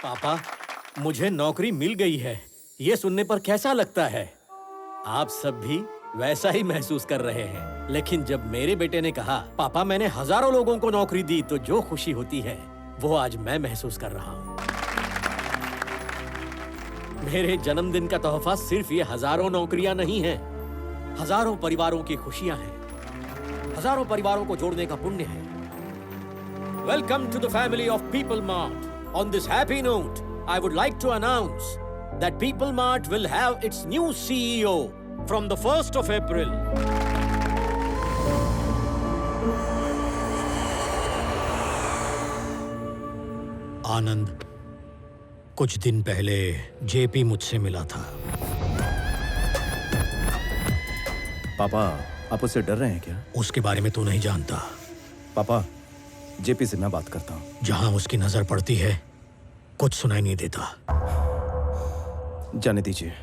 पापा, मुझे नौकरी मिल गई है। ये सुनने पर कैसा लगता है? आप सब भी वैसा ही महसूस कर रहे हैं। लेकिन जब मेरे बेटे ने कहा, पापा मैंने हजारों लोगों को नौकरी दी, तो जो खुशी होती है वो आज मैं महसूस कर रहा हूँ। मेरे जन्मदिन का तोहफा सिर्फ ये हजारों नौकरियां नहीं हैं, हजारों परिवारों की खुशियां हैं, हजारों परिवारों को जोड़ने का पुण्य है। Welcome to the family of People Mart. On this happy note, I would like to announce that People Mart will have its new CEO from the 1st of April. आनंद, कुछ दिन पहले जेपी मुझसे मिला था। पापा, आप उससे डर रहे हैं क्या? उसके बारे में तू नहीं जानता। पापा, जेपी से मैं बात करता हूँ। जहां उसकी नजर पड़ती है कुछ सुनाई नहीं देता। जाने दीजिए।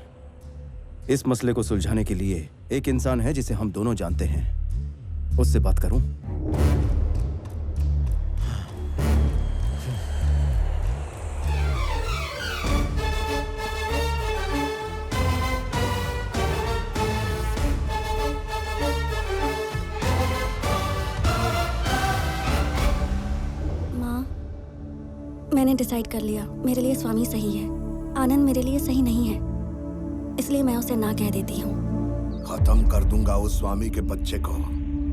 इस मसले को सुलझाने के लिए एक इंसान है जिसे हम दोनों जानते हैं, उससे बात करूं? मैंने डिसाइड कर लिया, मेरे लिए स्वामी सही है, आनंद मेरे लिए सही नहीं है, इसलिए मैं उसे ना कह देती हूँ। खत्म कर दूंगा उस स्वामी के बच्चे को।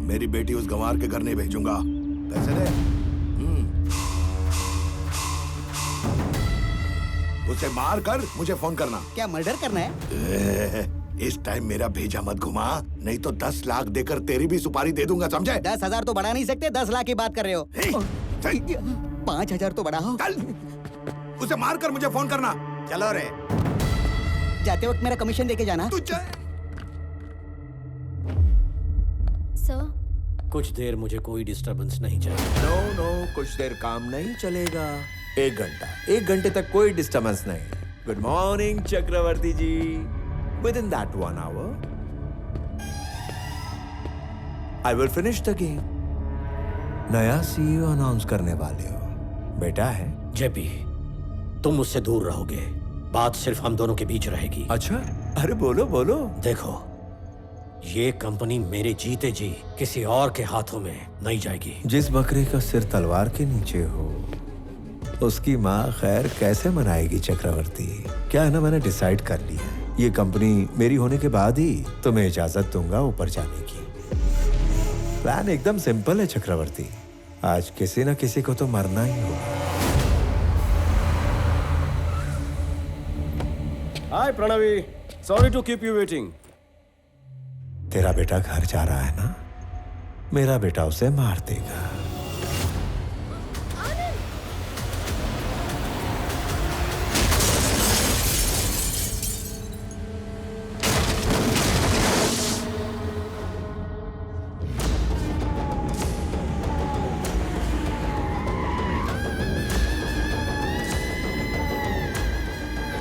मेरी बेटी उस गंवार के घर नहीं भेजूंगा। पैसे दे। उसे मार कर मुझे फोन करना। क्या मर्डर करना है? इस टाइम मेरा भेजा मत घुमा, नहीं तो 10 लाख देकर तेरी भी सुपारी दे दूंगा, समझे? 10,000 तो बढ़ा नहीं सकते, 10 लाख की बात कर रहे हो। 5,000 तो बढ़ाओ। चल, उसे मार कर मुझे फोन करना। चलो रे। जाते वक्त मेरा कमीशन देके जाना। तू सर, कुछ देर मुझे कोई डिस्टरबेंस नहीं चाहिए। नो, कुछ देर काम नहीं चलेगा। 1 घंटे तक कोई डिस्टर्बेंस नहीं। Good morning Chakraborty ji. Within that 1 hour I will finish the game. नया सीईओ अनाउंस करने वाले हो, बेटा है। जेपी, तुम मुझसे दूर रहोगे, बात सिर्फ हम दोनों के बीच रहेगी। अच्छा, अरे बोलो बोलो। देखो, ये कंपनी मेरे जीते जी किसी और के हाथों में नहीं जाएगी। जिस बकरे का सिर तलवार के नीचे हो, उसकी माँ खैर कैसे मनाएगी चक्रवर्ती? क्या है ना, मैंने डिसाइड कर लिया है, ये कंपनी मेरी होने के बाद ही तुम्हें इजाजत दूंगा ऊपर जाने की। प्लान एकदम सिंपल है चक्रवर्ती, आज किसी न किसी को तो मरना ही होगा। Hi Pranavi, sorry to keep you waiting. तेरा बेटा घर जा रहा है ना, मेरा बेटा उसे मार देगा।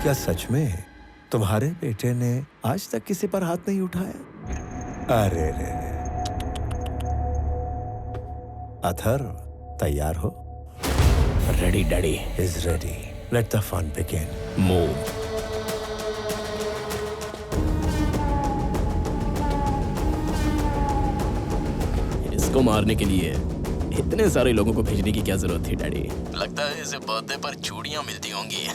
क्या सच में तुम्हारे बेटे ने आज तक किसी पर हाथ नहीं उठाया? अरे रे, अथर तैयार हो? Ready daddy. Is ready. Let the fun begin. Move. इसको मारने के लिए इतने सारे लोगों को भेजने की क्या जरूरत थी डैडी? लगता है इसे बर्थडे पर चूड़ियां मिलती होंगी।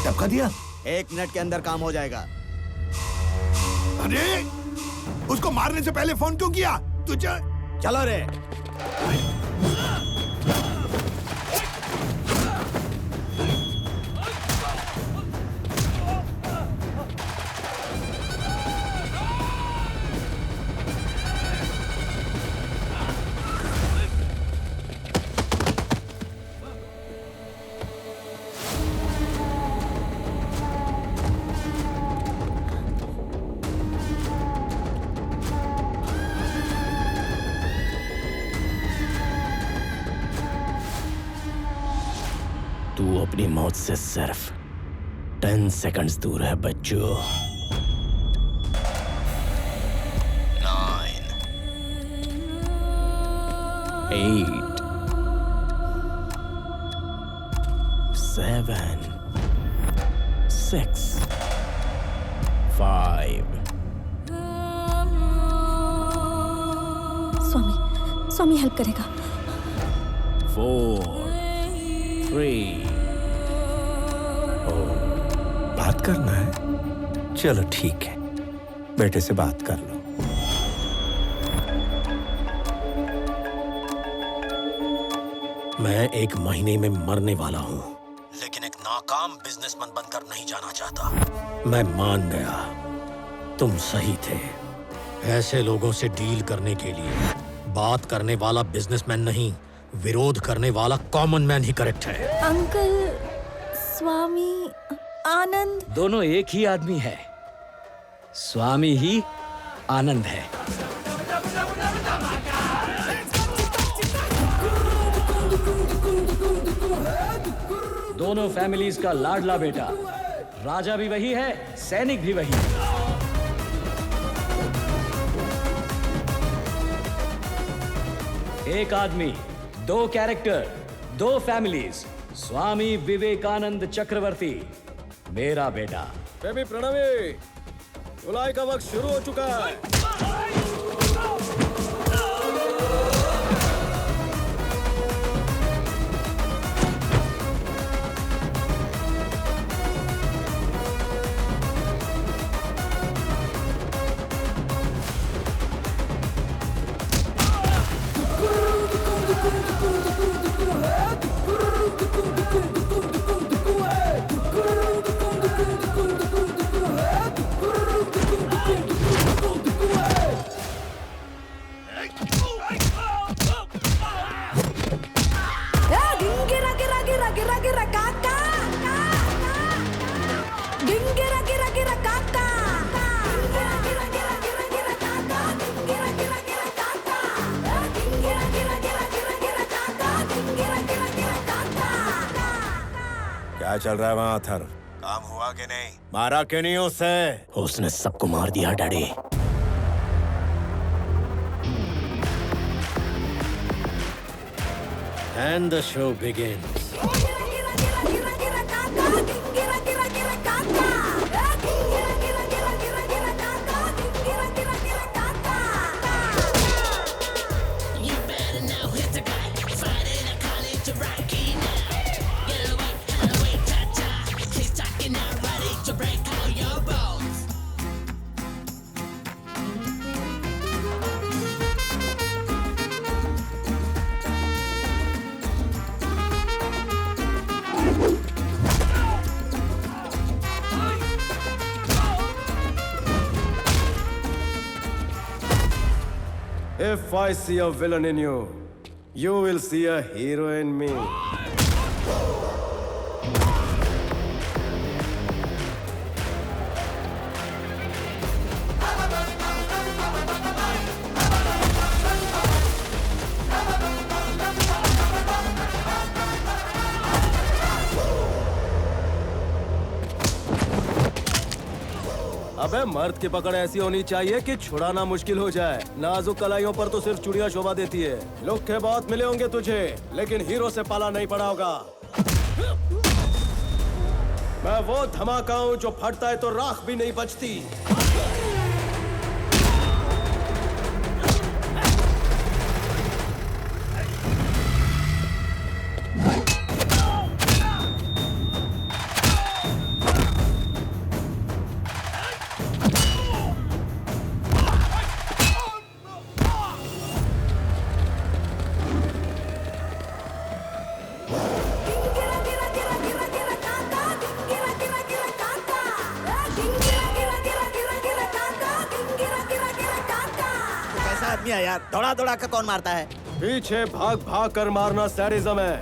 टपका दिया। 1 मिनट के अंदर काम हो जाएगा। अरे, उसको मारने से पहले फोन क्यों किया? तुझे चलो रे। तू अपनी मौत से सिर्फ 10 सेकंड्स दूर है बच्चों। 9, 8, 7, 6, 5, स्वामी हेल्प करेगा। 4, 3। बात करना है? चलो ठीक है, बेटे से बात कर लो। मैं 1 महीने में मरने वाला हूं, लेकिन एक नाकाम बिजनेसमैन बनकर नहीं जाना चाहता। मैं मान गया, तुम सही थे। ऐसे लोगों से डील करने के लिए बात करने वाला बिजनेसमैन नहीं, विरोध करने वाला कॉमन मैन ही करेक्ट है। अंकल, स्वामी, आनंद। दोनों एक ही आदमी है। स्वामी ही आनंद है। दोनों फैमिलीज का लाडला बेटा। राजा भी वही है, सैनिक भी वही है। एक आदमी, 2 कैरेक्टर, 2 फैमिलीज। स्वामी विवेकानंद चक्रवर्ती, मेरा बेटा। बेबी प्रणवी, धुलाई का वक्त शुरू हो चुका है। क्या चल रहा है वहाँ अथर? काम हुआ कि नहीं? मारा क्यों नहीं उसे? उसने सबको मार दिया daddy. And the show begins. If I see a villain in you, you will see a hero in me. अबे मर्द की पकड़ ऐसी होनी चाहिए कि छुड़ाना मुश्किल हो जाए। नाजुक कलाइयों पर तो सिर्फ चुड़ियां शोभा देती है। लुक के बहुत मिले होंगे तुझे, लेकिन हीरो से पाला नहीं पड़ा होगा। मैं वो धमाका हूं जो फटता है तो राख भी नहीं बचती। यार दौड़ा दौड़ा कर कौन मारता है? पीछे भाग भाग कर मारना सैडिज्म है,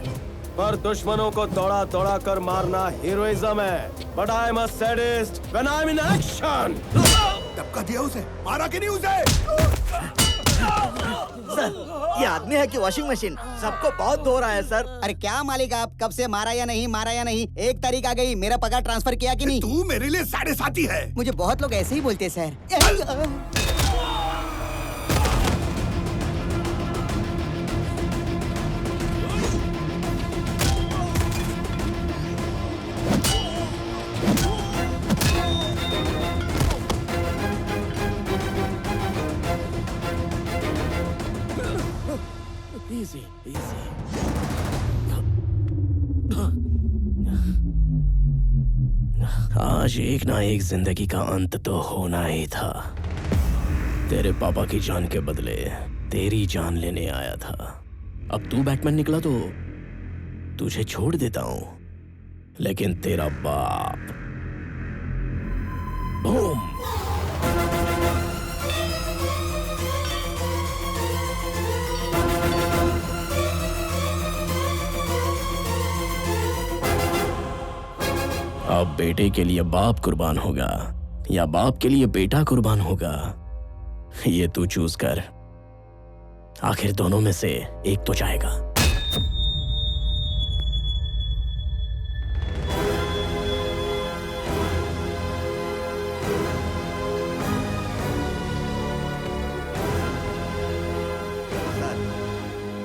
पर दुश्मनों को दौड़ा दौड़ा कर मारना हीरोइज्म है। But I'm a sadist when I'm in action. धक्का दिया उसे, मारा कि नहीं उसे? सर, ये आदमी है कि वॉशिंग मशीन? सबको बहुत धो रहा है सर। अरे क्या मालिक आप, कब से मारा या नहीं, मारा या नहीं? 1 तारीख आ गई, मेरा पगार ट्रांसफर किया कि नहीं? तू मेरे लिए साढ़े साथी है। मुझे बहुत लोग ऐसे ही बोलते हैं सर। Easy, easy. आज एक ना एक जिंदगी का अंत तो होना ही था। तेरे पापा की जान के बदले तेरी जान लेने आया था। अब तू बैटमैन निकला तो तुझे छोड़ देता हूं, लेकिन तेरा बाप बूम। अब बेटे के लिए बाप कुर्बान होगा या बाप के लिए बेटा कुर्बान होगा, ये तू चूज कर। आखिर दोनों में से एक तो जाएगा।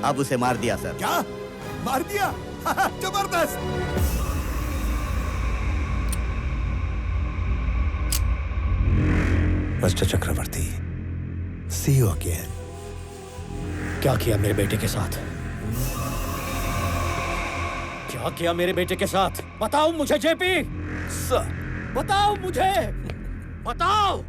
अब उसे मार दिया सर। क्या मार दिया? जबरदस्त। Mister Chakraborty, see you again. क्या किया मेरे बेटे के साथ? क्या किया मेरे बेटे के साथ? बताओ मुझे जेपी। सर, बताओ मुझे, बताओ।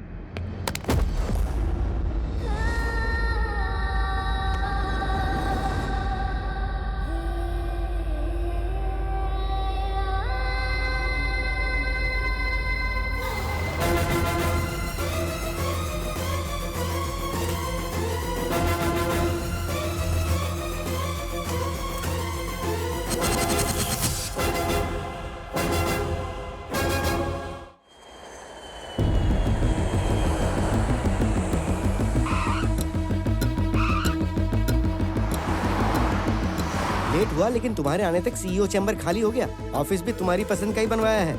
लेट हुआ, लेकिन तुम्हारे आने तक सीईओ चैम्बर खाली हो गया। ऑफिस भी तुम्हारी पसंद का ही बनवाया है।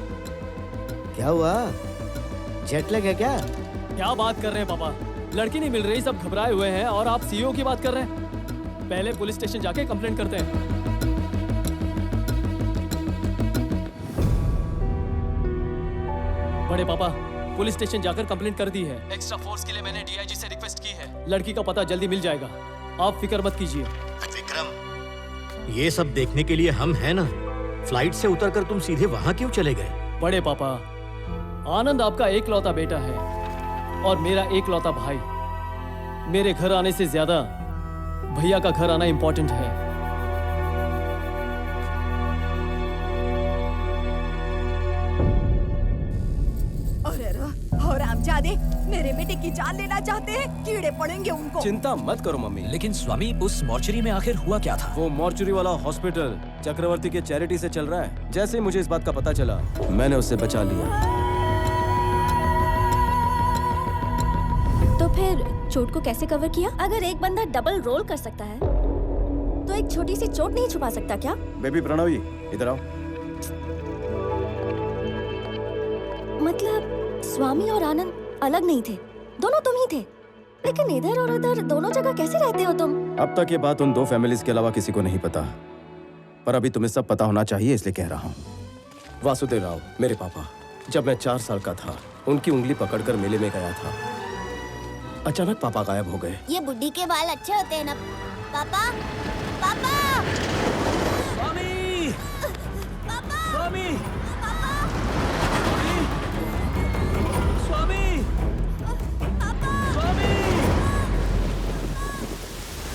क्या हुआ, जेट लैग है क्या? क्या बात कर रहे हैं पापा? लड़की नहीं मिल रही, सब घबराए हुए हैं और आप सीईओ की बात कर रहे हैं। पहले पुलिस स्टेशन जाके कंप्लेंट करते हैं। बड़े पापा, पुलिस स्टेशन जाकर कंप्लेंट कर दी है। एक्स्ट्रा फोर्स के लिए मैंने डीआईजी से रिक्वेस्ट की है। लड़की का पता जल्दी मिल जाएगा, आप फिक्र मत कीजिए। विक्रम, ये सब देखने के लिए हम हैं ना। फ्लाइट से उतरकर तुम सीधे वहां क्यों चले गए? बड़े पापा, आनंद आपका एकलौता बेटा है और मेरा एकलौता भाई। मेरे घर आने से ज्यादा भैया का घर आना इंपॉर्टेंट है। और आमजादे मेरे बेटे की जान लेना चाहते हैं, कीड़े पड़ेंगे उनको। चिंता मत करो मम्मी। लेकिन स्वामी, उस मॉर्चरी में आखिर हुआ क्या था? वो मॉर्चरी वाला हॉस्पिटल चक्रवर्ती के चैरिटी से चल रहा है। जैसे ही मुझे इस बात का पता चला, मैंने उससे बचा लिया। तो फिर चोट को कैसे कवर किया? अगर एक बंदा डबल रोल कर सकता है, तो एक छोटी सी चोट नहीं छुपा सकता क्या? बेबी प्रणवी, इधर आओ। मतलब स्वामी और आनंद अलग नहीं थे, दोनों तुम ही थे। लेकिन इधर और उधर दोनों जगह कैसे रहते हो तुम? अब तक ये बात उन 2 फैमिलीज के अलावा किसी को नहीं पता, पर अभी तुम्हें सब पता होना चाहिए, इसलिए कह रहा हूँ। वासुदेव राव, मेरे पापा, जब मैं 4 साल का था, उनकी उंगली पकड़कर मेले में गया था। अचानक पापा गायब हो गए। ये बुड्ढी के बाल अच्छे होते हैं ना पापा? पापा! स्वामी! पापा! स्वामी!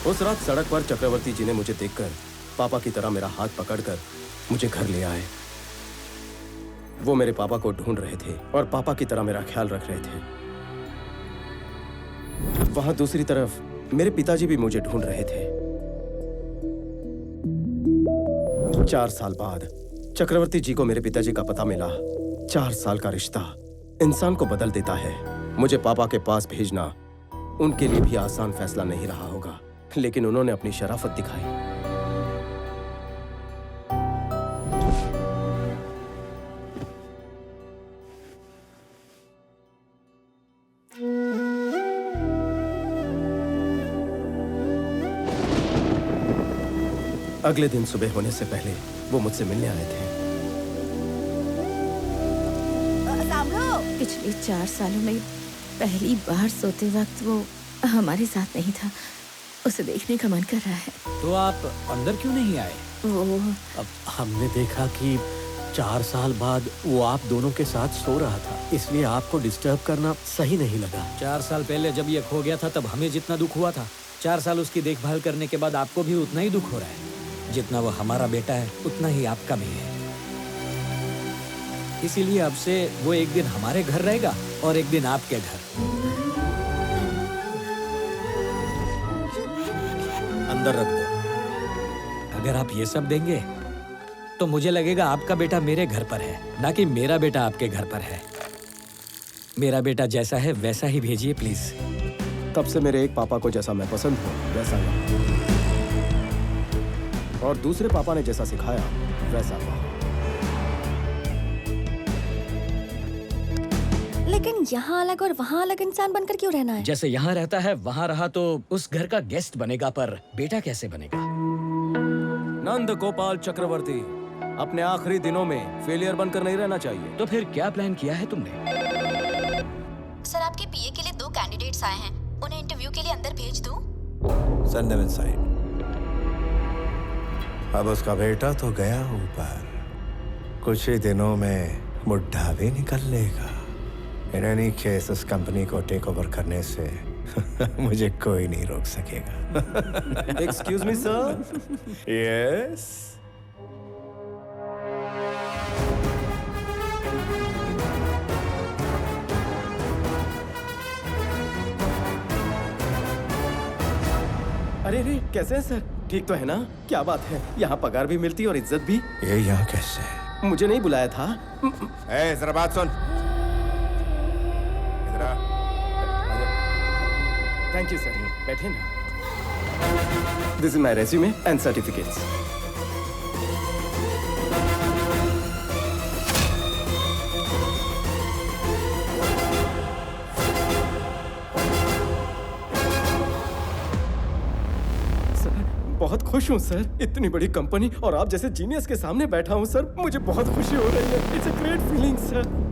उस रात सड़क पर चक्रवर्ती जी ने मुझे देखकर पापा की तरह मेरा हाथ पकड़कर मुझे घर ले आए। वो मेरे पापा को ढूंढ रहे थे और पापा की तरह मेरा ख्याल रख रहे थे। वहां दूसरी तरफ मेरे पिताजी भी मुझे ढूंढ रहे थे। 4 साल बाद चक्रवर्ती जी को मेरे पिताजी का पता मिला। 4 साल का रिश्ता इंसान को बदल देता है। मुझे पापा के पास भेजना उनके लिए भी आसान फैसला नहीं रहा होगा। लेकिन उन्होंने अपनी शराफत दिखाई। अगले दिन सुबह होने से पहले वो मुझसे मिलने आए थे। पिछले 4 सालों में पहली बार सोते वक्त वो हमारे साथ नहीं था। उसे देखने का मन कर रहा है। तो आप अंदर क्यों नहीं आए? वो अब हमने देखा कि 4 साल बाद वो आप दोनों के साथ सो रहा था, इसलिए आपको डिस्टर्ब करना सही नहीं लगा। 4 साल पहले जब ये खो गया था तब हमें जितना दुख हुआ था, 4 साल उसकी देखभाल करने के बाद आपको भी उतना ही दुख हो रहा है। जितना वो हमारा बेटा है उतना ही आपका भी है। इसीलिए अब से वो एक दिन हमारे घर रहेगा और एक दिन आपके घर। अंदर रख दो। अगर आप ये सब देंगे तो मुझे लगेगा आपका बेटा मेरे घर पर है, ना कि मेरा बेटा आपके घर पर है। मेरा बेटा जैसा है वैसा ही भेजिए प्लीज। तब से मेरे एक पापा को जैसा मैं पसंद हूँ वैसा नहीं, और दूसरे पापा ने जैसा सिखाया वैसा नहीं। लेकिन यहाँ अलग और वहाँ अलग इंसान बनकर क्यों रहना है? जैसे यहाँ रहता है वहाँ रहा तो उस घर का गेस्ट बनेगा, पर बेटा कैसे बनेगा? नंद गोपाल चक्रवर्ती, अपने आखिरी दिनों में फेलियर बनकर नहीं रहना चाहिए। तो फिर क्या प्लान किया है तुमने? सर, आपके पीए के लिए 2 कैंडिडेट्स आए हैं। उन्हें इंटरव्यू के लिए अंदर भेज दूं? Send them inside. अब उसका बेटा तो गया ऊपर, कुछ ही दिनों में बुढ़ा भी निकल लेगा। इन एनी केस उस कंपनी को टेक ओवर करने से मुझे कोई नहीं रोक सकेगा। Excuse me sir. यस। अरे रे, कैसे हैं सर? ठीक तो है ना? क्या बात है, यहाँ पगार भी मिलती और इज्जत भी। ये यहाँ कैसे? मुझे नहीं बुलाया था। जरा बात सुन। थैंक यू सर, बैठे ना। This is my resume and certificates. बहुत खुश हूँ सर, इतनी बड़ी कंपनी और आप जैसे जीनियस के सामने बैठा हूँ सर, मुझे बहुत खुशी हो रही है। It's a great feeling sir.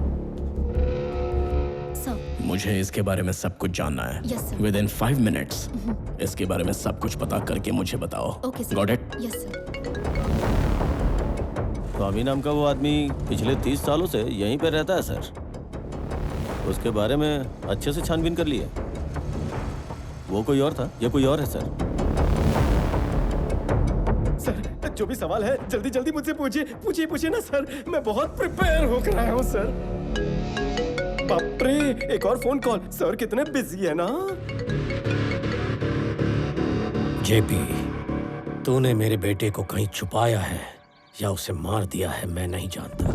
मुझे इसके बारे में सब कुछ जानना है। Yes, sir. Within 5 minutes इसके बारे में सब कुछ पता करके मुझे बताओ। Okay, sir. Got it? Yes, sir. स्वामी नाम का वो आदमी पिछले 30 सालों से यहीं पे रहता है सर। उसके बारे में अच्छे से छानबीन कर लिया। वो कोई और था, ये कोई और है सर। सर, जो भी सवाल है जल्दी जल्दी मुझसे पूछिए ना सर। मैं बहुत प्रिपेयर होकर आया हूँ सर। बाप रे, एक और फोन कॉल। सर कितने बिजी है ना। जेपी, तूने मेरे बेटे को कहीं छुपाया है या उसे मार दिया है मैं नहीं जानता,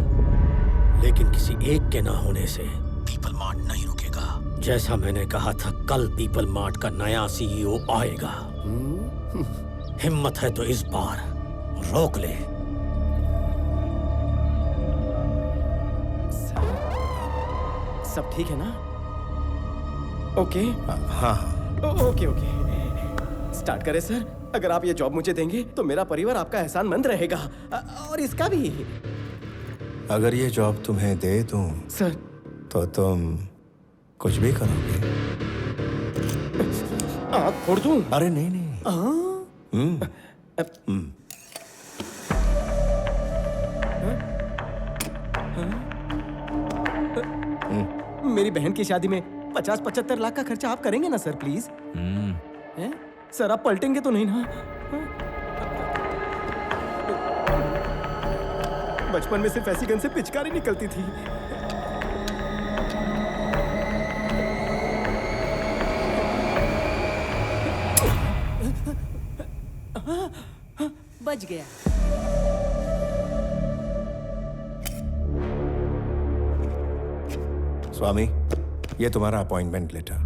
लेकिन किसी एक के ना होने से पीपल मार्ट नहीं रुकेगा। जैसा मैंने कहा था, कल पीपल मार्ट का नया सीईओ आएगा। हिम्मत है तो इस बार रोक ले। सब ठीक है ना? ओके। हाँ। ओके। स्टार्ट करें सर। अगर आप ये जॉब मुझे देंगे तो मेरा परिवार आपका एहसानमंद रहेगा, और इसका भी। अगर ये जॉब तुम्हें दे दूं सर, तो तुम कुछ भी करोगे? आँख फोड़ दूं? अरे नहीं। मेरी बहन की शादी में 50-75 लाख का खर्चा आप करेंगे ना सर, प्लीज? सर, आप पलटेंगे तो नहीं ना? बचपन में सिर्फ ऐसी गन से पिचकारी निकलती थी। बच गया। स्वामी, ये तुम्हारा appointment letter.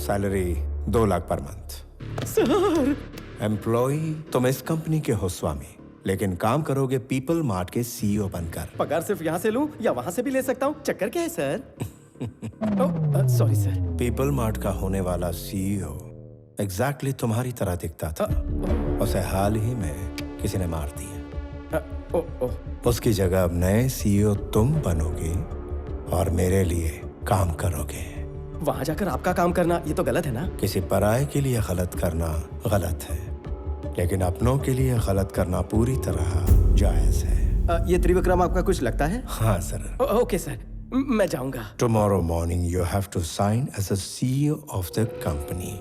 Salary 2 lakh per month. Sir employ तुम इस कंपनी के हो स्वामी, लेकिन काम करोगे पीपल मार्ट के सीईओ बनकर। पगार सिर्फ यहाँ से लूं या वहां से भी ले सकता हूँ? चक्कर क्या है sir? Sorry sir. People mart का होने वाला सीईओ एग्जैक्टली तुम्हारी तरह दिखता था। उसे हाल ही में किसी ने मार दिया। उसकी जगह अब नए सीईओ तुम बनोगे और मेरे लिए काम करोगे। वहां जाकर आपका काम करना ये तो गलत है ना? किसी पराये के लिए गलत करना गलत है, लेकिन अपनों के लिए गलत करना पूरी तरह जायज है। ये त्रिविक्रम आपका कुछ लगता है? हाँ सर। ओके सर, मैं जाऊंगा। Tomorrow morning you have to sign as a CEO of the company.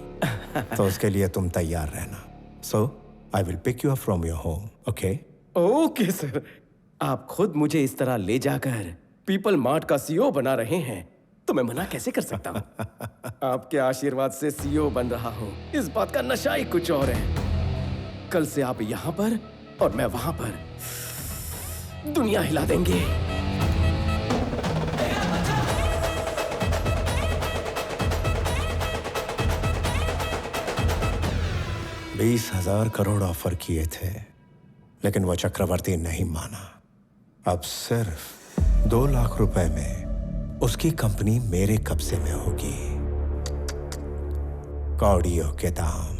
तो उसके लिए तुम तैयार रहना। So I will pick you up from your home, okay? Okay sir. आप खुद मुझे इस तरह ले जाकर पीपल मार्ट का सीईओ बना रहे हैं तो मैं मना कैसे कर सकता हूँ? आपके आशीर्वाद से सीईओ बन रहा हूँ, इस बात का नशा ही कुछ और है। कल से आप यहाँ पर और मैं वहां पर दुनिया हिला देंगे। $20,000 करोड़ ऑफर किए थे, लेकिन वो चक्रवर्ती नहीं माना। अब सिर्फ 2 लाख रुपए में उसकी कंपनी मेरे कब्जे में होगी। कौड़ियों के दाम।